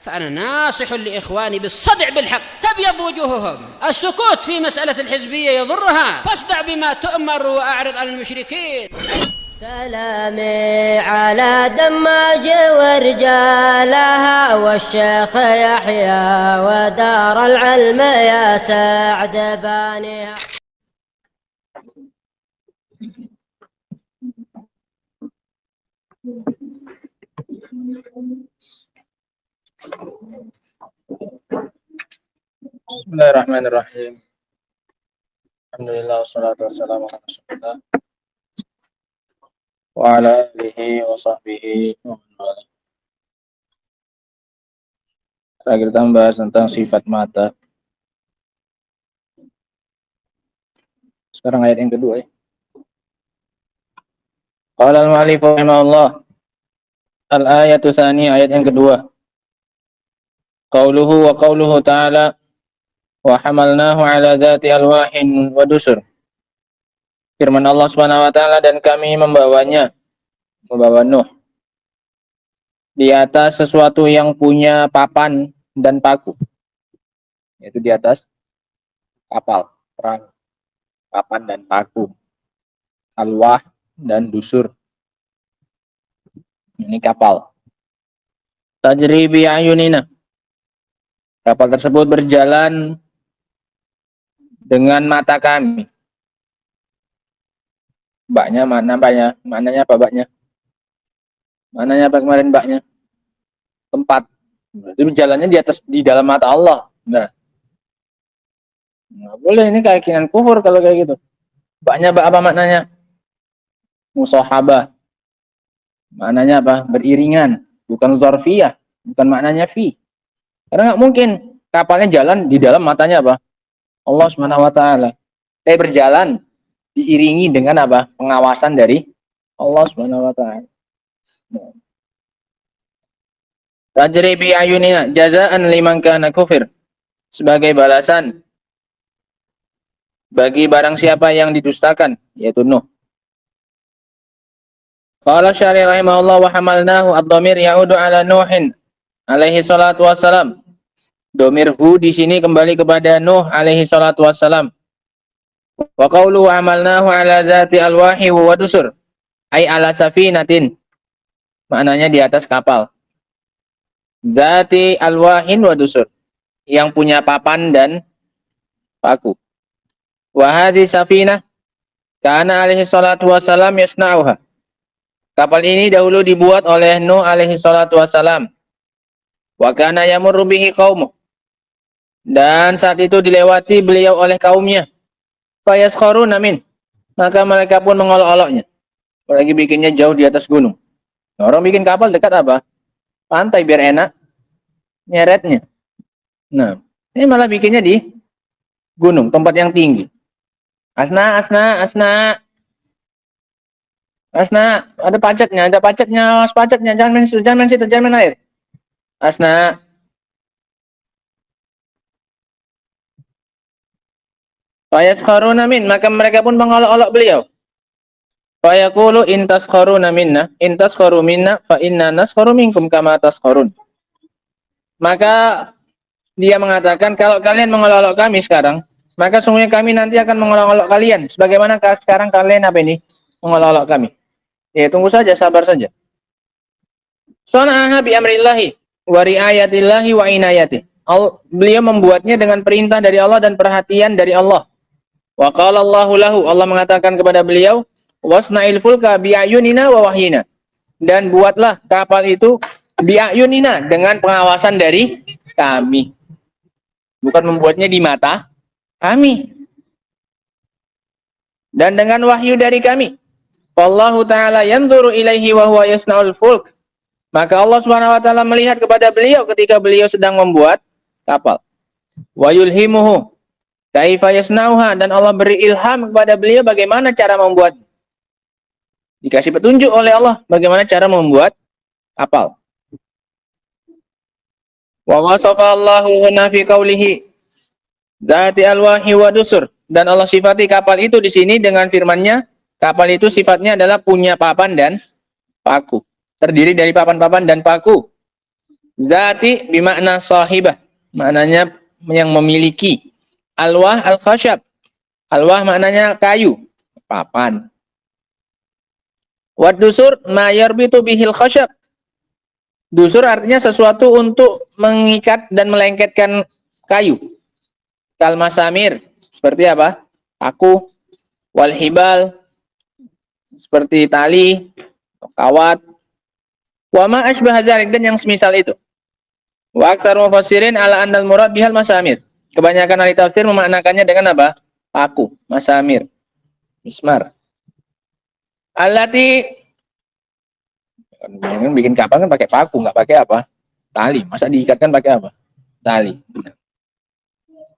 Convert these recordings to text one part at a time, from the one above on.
فأنا ناصح لإخواني بالصدع بالحق تبيض وجوههم. السكوت في مسألة الحزبية يضرها، فاصدع بما تؤمر وأعرض عن المشركين. سلامي على دماج ورجالها والشيخ يحيى ودار العلم يا سعد بانيها. Bismillahirrahmanirrahim. Alhamdulillah wassalatu wassalamu ala Rasulillah wa ala alihi wa sahbihi wa man wala. Terakhir kita membahas tentang sifat mata. Sekarang ayat yang kedua ya. Qala al-mu'allif rahimahullah. Al-ayatu tsani, ayat yang kedua. Qauluhu wa qauluhu ta'ala wa hamalnahu ala dzati alwahin wa dusur. Firman Allah Subhanahu wa taala, dan kami membawa Nuh di atas sesuatu yang punya papan dan paku. Yaitu di atas kapal perang, papan dan paku. Alwah dan dusur. Ini kapal. Tajri bi ayunina. Kapal tersebut berjalan dengan mata kami. Baknya mana baknya? Mananya apa baknya? Mananya apa kemarin baknya? Tempat. Itu jalannya di dalam mata Allah. Nah, nggak boleh, ini keyakinan kufur kalau kayak gitu. Baknya bak apa maknanya? Musahabah. Maknanya apa? Beriringan. Bukan zarfiyah. Bukan maknanya fi. Karena nggak mungkin kapalnya jalan di dalam matanya apa? Allah Subhanahu wa taala. Tapi berjalan diiringi dengan apa? Pengawasan dari Allah Subhanahu wa taala. Tajri bi ayunina jazaan liman kana kufir. Sebagai balasan bagi barang siapa yang didustakan, yaitu Nuh. Qala syari rahimahullah wa hamalnahu ad-dhamir ya'udu ala Nuhin alaihi salatu wassalam. Domir hu di sini kembali kepada Nuh alaihi salatu wassalam. Wa qawlu amalnahu ala zati alwahi wa dusur, ay ala safinatin. Maknanya di atas kapal. Zati alwahin wa dusur, yang punya papan dan paku. Wa hadhi safinah kana alaihi salatu wassalam yasna'uha. Kapal ini dahulu dibuat oleh Nuh alaihi salatu wassalam. Wa kana yamurru bihi qaumuh. Dan saat itu dilewati beliau oleh kaumnya. Fayaskharuna min. Maka mereka pun mengolok-oloknya. Lagi bikinnya jauh di atas gunung. Orang bikin kapal dekat apa? Pantai biar enak nyeretnya. Nah, ini malah bikinnya di gunung, tempat yang tinggi. Asna, ada pacetnya, pacetnya, jangan main situ, jangan main air. Asna. Fayaskharuna min, maka mereka pun mengolok-olok beliau. Fayaqulu in taskharuna minna fa inna naskharu minkum kama taskharun. Maka dia mengatakan, kalau kalian mengolok-olok kami sekarang, maka sungguhnya kami nanti akan mengolok-olok kalian sebagaimana sekarang kalian apa ini? Mengolok-olok kami. Ya, tunggu saja, sabar saja. Sana'aha bi amrillahi wa riayatillahi wa inayati. Beliau membuatnya dengan perintah dari Allah dan perhatian dari Allah. Wa qala Allahu lahu, Allah mengatakan kepada beliau, wasna'il fulka bi'ayunina wa wahyina. Dan buatlah kapal itu bi'ayunina, dengan pengawasan dari kami. Bukan membuatnya di mata kami. Dan dengan wahyu dari kami. Wallahu ta'ala yanzuru ilaihi wa huwa yasna'ul fulk. Maka Allah Subhanahu wa taala melihat kepada beliau ketika beliau sedang membuat kapal. Wa yulhimuhu kaifa yasna'uha, dan Allah beri ilham kepada beliau bagaimana cara membuat. Dikasih petunjuk oleh Allah bagaimana cara membuat kapal. Wa wasafa Allahu huna fi qawlihi dzati alwahi wa dusur, dan Allah sifati kapal itu di sini dengan firman-Nya, kapal itu sifatnya adalah punya papan dan paku. Terdiri dari papan-papan dan paku. Zati bimakna sahibah, maknanya yang memiliki. Alwah al-khasyab, alwah maknanya kayu, papan. Wad dusur ma yarbitu bihil khasyab. Dusur artinya sesuatu untuk mengikat dan melengketkan kayu. Kal masamir, seperti apa? Paku. Wal hibal, seperti tali, kawat. Wa ma asbah dzalik, dan yang semisal itu. Wa aktsar mufassirin ala annal murad bihal masamir. Kebanyakan ahli tafsir memaknakannya dengan apa? Paku, masamir, mismar. Allati, kan bikin kapal kan pakai paku, nggak pakai apa? Tali. Masa diikatkan pakai apa? Tali.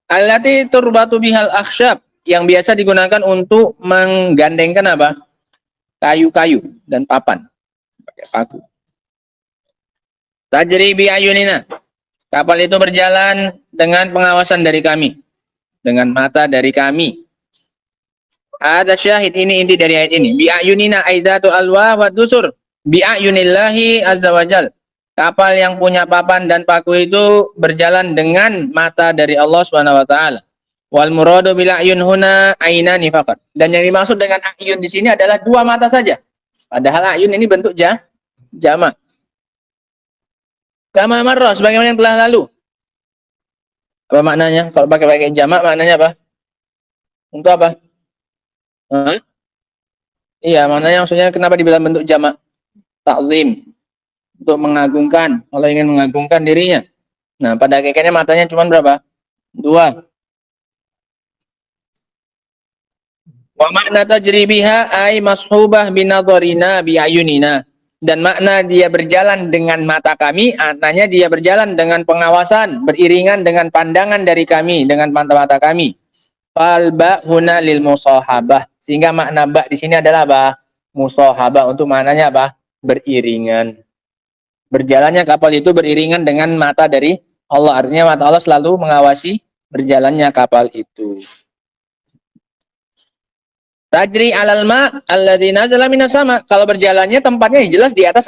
Allati turbatu bihal akhsyab, yang biasa digunakan untuk menggandengkan apa? Kayu-kayu dan papan. Pakai paku. Tajri bi ayunina. Kapal itu berjalan dengan pengawasan dari kami. Dengan mata dari kami. Ada syahid, ini inti dari ayat ini. Bi ayunina aidatu alwa wa dusur. Bi ayunillahi azza wajal. Kapal yang punya papan dan paku itu berjalan dengan mata dari Allah Subhanahu wa taala. Wal muradu bil ayun huna ainani faqat. Dan yang dimaksud dengan ayun di sini adalah dua mata saja. Padahal ayun ini bentuk jamak. Kama marra, sebagaimana yang telah lalu. Apa maknanya? Kalau pakai jamak maknanya apa? Untuk apa? Hah? Iya, maknanya maksudnya kenapa dibilang bentuk jamak? Ta'zim. Untuk mengagungkan. Kalau ingin mengagungkan dirinya. Nah, pada hakikatnya matanya cuma berapa? Dua. Wa makna tajri biha ay mashubah binadharina bi ayunina. Dan makna dia berjalan dengan mata kami, maknanya dia berjalan dengan pengawasan, beriringan dengan pandangan dari kami, dengan mata-mata kami. Fal ba huna lil musahabah. Sehingga makna ba di sini adalah apa? Musahabah, untuk maknanya apa? Beriringan. Berjalannya kapal itu beriringan dengan mata dari Allah. Artinya mata Allah selalu mengawasi berjalannya kapal itu. Tajri alal ma alladzi nazala minas sama. Kalau berjalannya tempatnya jelas di atas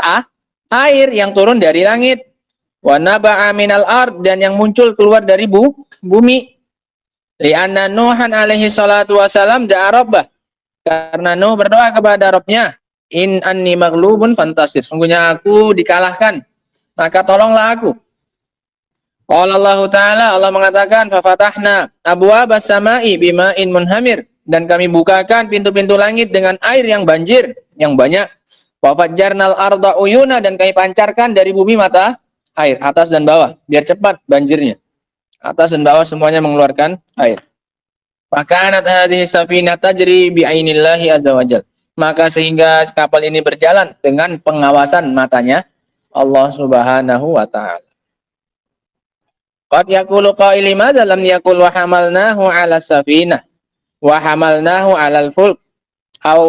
air yang turun dari langit. Wa naba'a minal ard, dan yang muncul keluar dari bumi. Li'anna Nuhan alaihi salatu wasalam da'a rabbah. Karena Nuh berdoa kepada Rabbnya, in anni maghlubun fantasir. Sungguhnya aku dikalahkan, maka tolonglah aku. Qala Allah Ta'ala, Allah mengatakan, fafatahna abwaabas samai bima'in munhamir. Dan kami bukakan pintu-pintu langit dengan air yang banjir, yang banyak. Wa fajjarnal arda uyuna, dan kami pancarkan dari bumi mata air, atas dan bawah, biar cepat banjirnya. Atas dan bawah semuanya mengeluarkan air. Fakanat hadhihi safinah tajri bi ainillahi azza wajal. Maka sehingga kapal ini berjalan dengan pengawasan matanya Allah Subhanahu wa taala. Qad yaqulu qaili madza lam yaqul wa hamalnahu 'ala safinah wa hamalnahu 'alal fulk au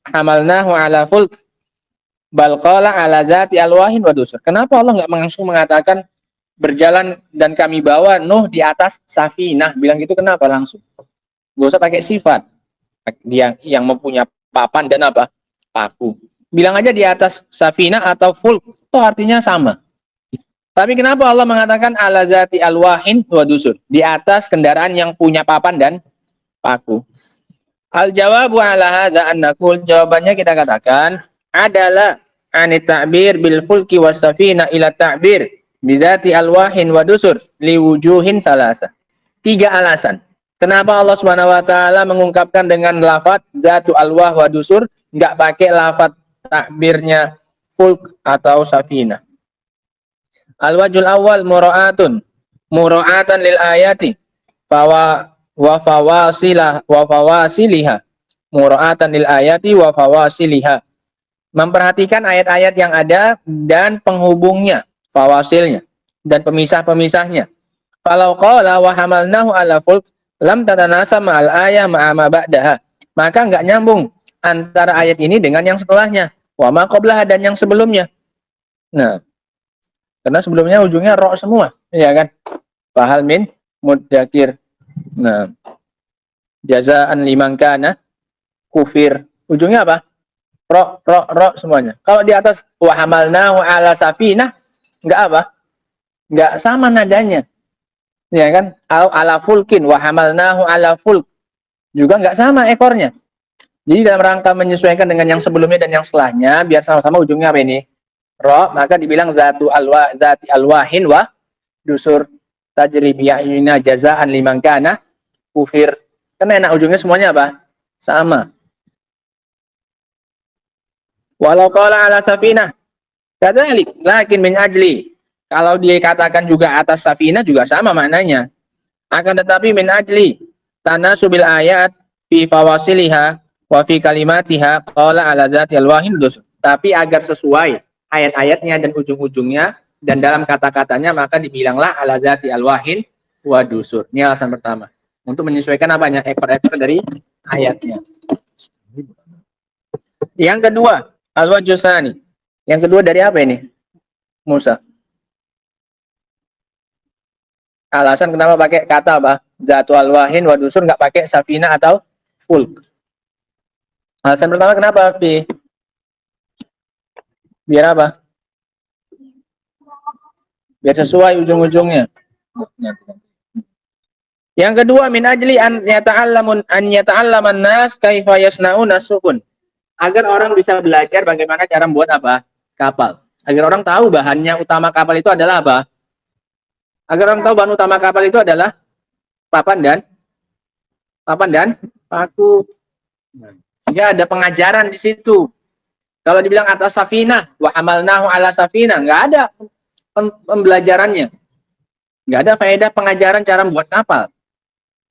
hamalnahu 'ala fulk bal qala 'ala zati alwahin wa dusur. Kenapa Allah enggak langsung mengatakan berjalan dan kami bawa Nuh di atas safinah? Bilang gitu kenapa langsung? Gak usah pakai sifat. Dia yang mempunyai papan dan apa? Paku. Bilang aja di atas safinah atau fulk. Itu artinya sama. Tapi kenapa Allah mengatakan ala zati alwahin wa dusur? Di atas kendaraan yang punya papan dan paku. Al-jawabu ala hadza annakul, jawabannya kita katakan adalah anit ta'bir bil fulki was safina ila ta'bir bi zati alwahin wa dusur liwujuhin thalatha. 3 alasan. Kenapa Allah Subhanahu wa taala mengungkapkan dengan lafaz zatu alwah wa dusur, enggak pakai lafaz takbirnya fulk atau safina? Al-wajhul awal mura'atan lil ayati wa fawasiliha. Mura'atan lil ayati wa fawasiliha. Memperhatikan ayat-ayat yang ada dan penghubungnya, fawasilnya dan pemisah-pemisahnya. Kalau qala wa hamalnahu ala fulk lam tatanasa ma'al ayah ma'ama ba'daha. Maka enggak nyambung antara ayat ini dengan yang setelahnya. Wa ma qablaha, dan yang sebelumnya. Nah, karena sebelumnya ujungnya ro semua, ya kan? Fahal min mudzakir. Nah, jazaan liman kana kufir. Ujungnya apa? Ro semuanya. Kalau di atas wa hamalnahu ala safinah, enggak apa? nggak sama nadanya. Ya kan? Ala fulkin wa hamalnahu ala fulk. Juga nggak sama ekornya. Jadi dalam rangka menyesuaikan dengan yang sebelumnya dan yang setelahnya, biar sama-sama ujungnya apa ini? Ro, maka dibilang zati alwahin wa dusur tajri bi'ayunina jazaan liman kana kufir. Kan enak ujungnya semuanya apa? Sama. Walau qala ala safinah kadzalik lakin min ajli. Kalau dia katakan juga atas safinah juga sama maknanya. Akan tetapi min ajli tanasubil ayat fi fawasiliha wa fi kalimatiha qala ala zati alwahin dus. Tapi agar sesuai ayat-ayatnya dan ujung-ujungnya dan dalam kata-katanya maka dibilanglah ala zati alwahin wa dusur. Ini alasan pertama. Untuk menyesuaikan apanya? Ekor-ekor dari ayatnya. Yang kedua, al-wajhusani. Yang kedua dari apa ini? Musa. Alasan kenapa pakai kata apa? Zatu alwahin wa dusur, nggak pakai safina atau fulk. Alasan pertama kenapa, Pi? Biar apa? Biar sesuai ujung-ujungnya. Yang kedua, min ajli an yata'allaman nas kaifa yasnauna sukun. Agar orang bisa belajar bagaimana cara membuat apa? Kapal. Agar orang tahu bahannya utama kapal itu adalah apa? Agar orang tahu bahan utama kapal itu adalah papan dan paku. Sehingga ada pengajaran di situ. Kalau dibilang atas safinah, wa hamalnahu ala safinah, nggak ada pembelajarannya. Nggak ada faedah pengajaran cara membuat kapal.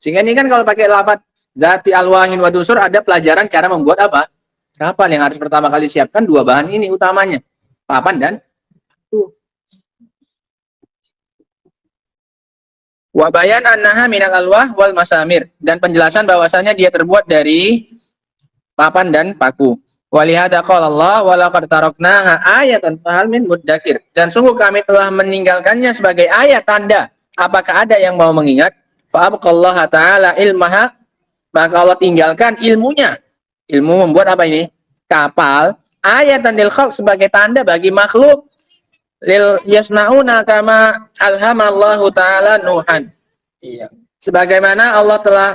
Sehingga ini kan kalau pakai lafaz zati alwahin wa dusur ada pelajaran cara membuat apa? Kapal. Yang harus pertama kali siapkan dua bahan ini utamanya. Papan dan paku. Wa bayan annaha minal alwah wal masamir, dan penjelasan bahwasanya dia terbuat dari papan dan paku. Walihada qala Allah wa laqad taraknaha ayatan fahal min muddakir, dan sungguh kami telah meninggalkannya sebagai ayat tanda, apakah ada yang mau mengingat? Fa abqallaha ta'ala ilmaha, maka Allah tinggalkan ilmunya. Ilmu membuat apa ini? Kapal. Ayatan lil khalq, sebagai tanda bagi makhluk. Lil yasnauna kama alhamallahu ta'ala Nuhan. Iya. Sebagaimana Allah telah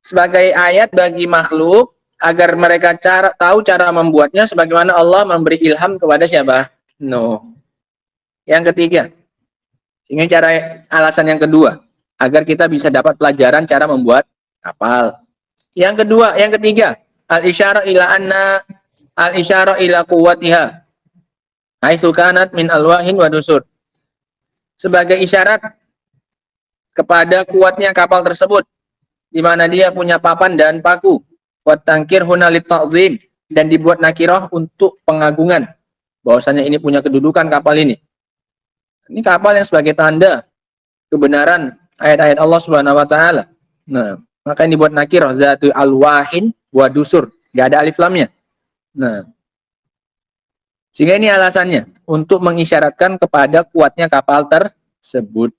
sebagai ayat bagi makhluk agar mereka tahu cara membuatnya, sebagaimana Allah memberi ilham kepada siapa? Nuh. Yang ketiga. Sehingga alasan yang kedua, agar kita bisa dapat pelajaran cara membuat kapal. Yang ketiga, al-isyara ila quwwatiha. Haitsu kanat min alwahin wa dusur. Sebagai isyarat kepada kuatnya kapal tersebut, di mana dia punya papan dan paku. Wa tangkir huna lit ta'zim, dan dibuat nakirah untuk pengagungan. Bahwasanya ini punya kedudukan kapal ini. Ini kapal yang sebagai tanda kebenaran ayat-ayat Allah Subhanahu wa taala. Nah, maka ini dibuat nakirah zatu alwahin wa dusur. Enggak ada alif lamnya. Nah, sehingga ini alasannya untuk mengisyaratkan kepada kuatnya kapal tersebut.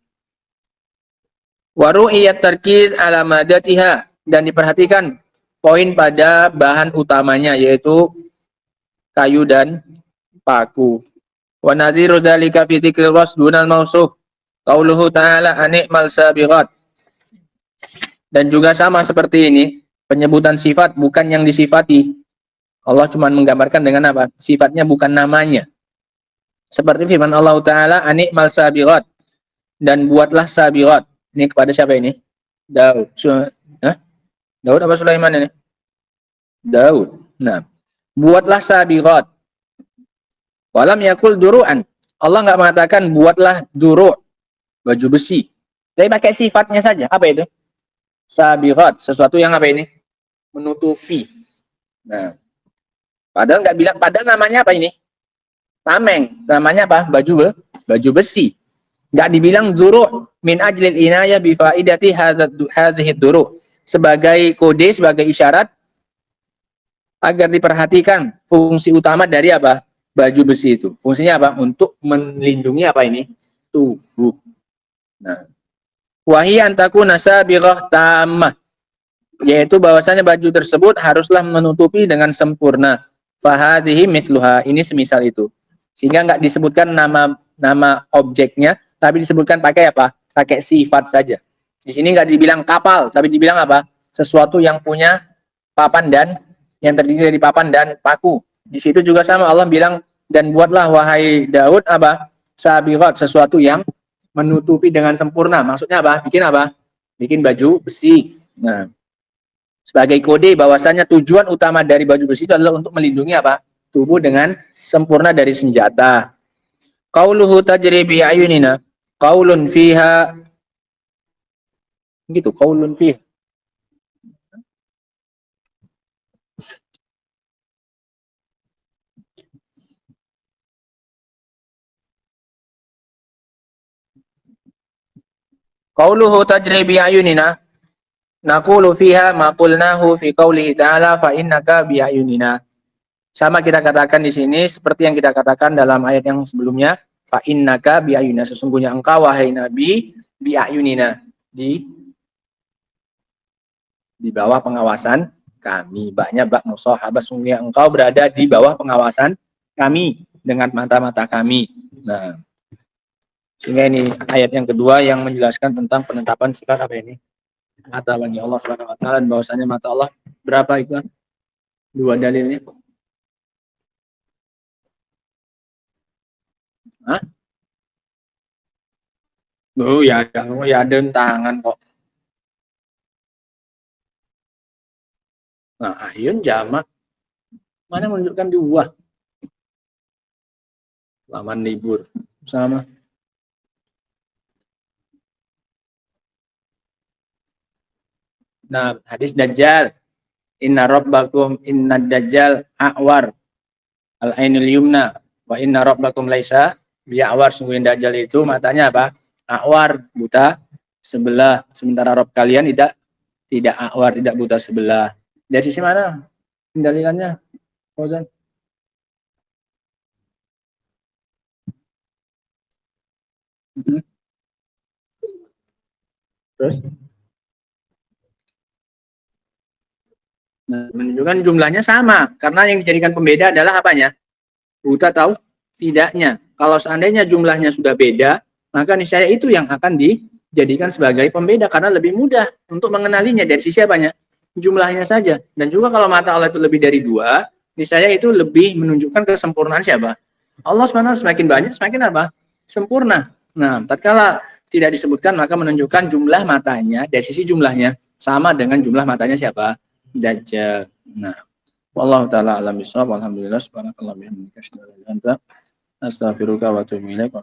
Waru'iyat tarkiz ala madatiha, dan diperhatikan poin pada bahan utamanya yaitu kayu dan paku. Wa nadhiru dzalika fi dzikril wasf dunal mausuf. Qauluhu ta'ala ani'mal sabighat. Dan juga sama seperti ini, penyebutan sifat bukan yang disifati. Allah cuma menggambarkan dengan apa? Sifatnya bukan namanya. Seperti firman Allah Ta'ala, ani'mal sabighat, dan buatlah sabighat. Ini kepada siapa ini? Daud. Daud apa Sulaiman ini? Daud. Nah, buatlah sabighat. Walam yakul duru'an. Allah nggak mengatakan buatlah duru', baju besi. Jadi pakai sifatnya saja. Apa itu? Sabighat, sesuatu yang apa ini? Menutupi. Nah, padahal nggak bilang, padahal namanya apa ini? Tameng. Namanya apa? Baju besi. Nggak dibilang duru' min ajlil inayah bifaidati hadhihi duru'. Sebagai kode, sebagai isyarat agar diperhatikan fungsi utama dari apa? Baju besi itu. Fungsinya apa? Untuk melindungi apa ini? Tubuh. Nah, wahi antakuna sabighah tammah, yaitu bahwasanya baju tersebut haruslah menutupi dengan sempurna. Fahadhihi misluha, ini semisal itu. Sehingga nggak disebutkan nama objeknya, tapi disebutkan pakai apa? Pakai sifat saja. Di sini nggak dibilang kapal, tapi dibilang apa? Sesuatu yang punya papan dan yang terdiri dari papan dan paku. Di situ juga sama Allah bilang, dan buatlah wahai Daud apa? Sabiqat, sesuatu yang menutupi dengan sempurna. Maksudnya apa? Bikin apa? Bikin baju besi. Nah, sebagai kode bahwasanya tujuan utama dari baju besi itu adalah untuk melindungi apa? Tubuh dengan sempurna dari senjata. Qauluhu tajri bi ayunina, qaulun fiha, gitu, qaulun fiha. Qauluhu tajri bi ayunina, naqulu fiha ma qulnahu fi qaulihi ta'ala fa innaka bi ayunina. Sama kita katakan di sini seperti yang kita katakan dalam ayat yang sebelumnya, fa innaka bi ayunina, sesungguhnya engkau wahai nabi bi ayunina, di bawah pengawasan kami. Baknya bak musahabah, sesungguhnya engkau berada di bawah pengawasan kami dengan mata-mata kami. Nah, sehingga ini ayat yang kedua yang menjelaskan tentang penetapan sifat apa ini? Mata bagi Allah Subhanahu wa taala, bahwasanya mata Allah berapa itu? Dua dalilnya. Hah? Oh ya ada tangan kok. Nah, ayun jamak. Mana menunjukkan dua? Laman libur. Sama. Nah, hadis Dajjal. Inna rabbakum inna dajjal a'war al-ainul yumna wa inna rabbakum laisa bi'awar, sungguhnya Dajjal itu matanya apa? A'war, buta sebelah, sementara Rabb kalian tidak a'war, tidak buta sebelah. Dari sisi mana pendalilannya, Fauzan? Terus? Nah, menunjukkan jumlahnya sama, karena yang dijadikan pembeda adalah apanya? Buta tahu tidaknya. Kalau seandainya jumlahnya sudah beda, maka niscaya itu yang akan dijadikan sebagai pembeda, karena lebih mudah untuk mengenalinya dari sisi apanya? Jumlahnya saja. Dan juga kalau mata Allah itu lebih dari dua, niscaya itu lebih menunjukkan kesempurnaan siapa? Allah SWT semakin banyak, semakin apa? Sempurna. Nah, tatkala tidak disebutkan, maka menunjukkan jumlah matanya dari sisi jumlahnya sama dengan jumlah matanya siapa? Dajjal. Nah, wallahu taala alam bisawab. Alhamdulillah subhanallahi wa bihamdihi asyhadu an la ilaha illa anta astaghfiruka wa atubu ilaik.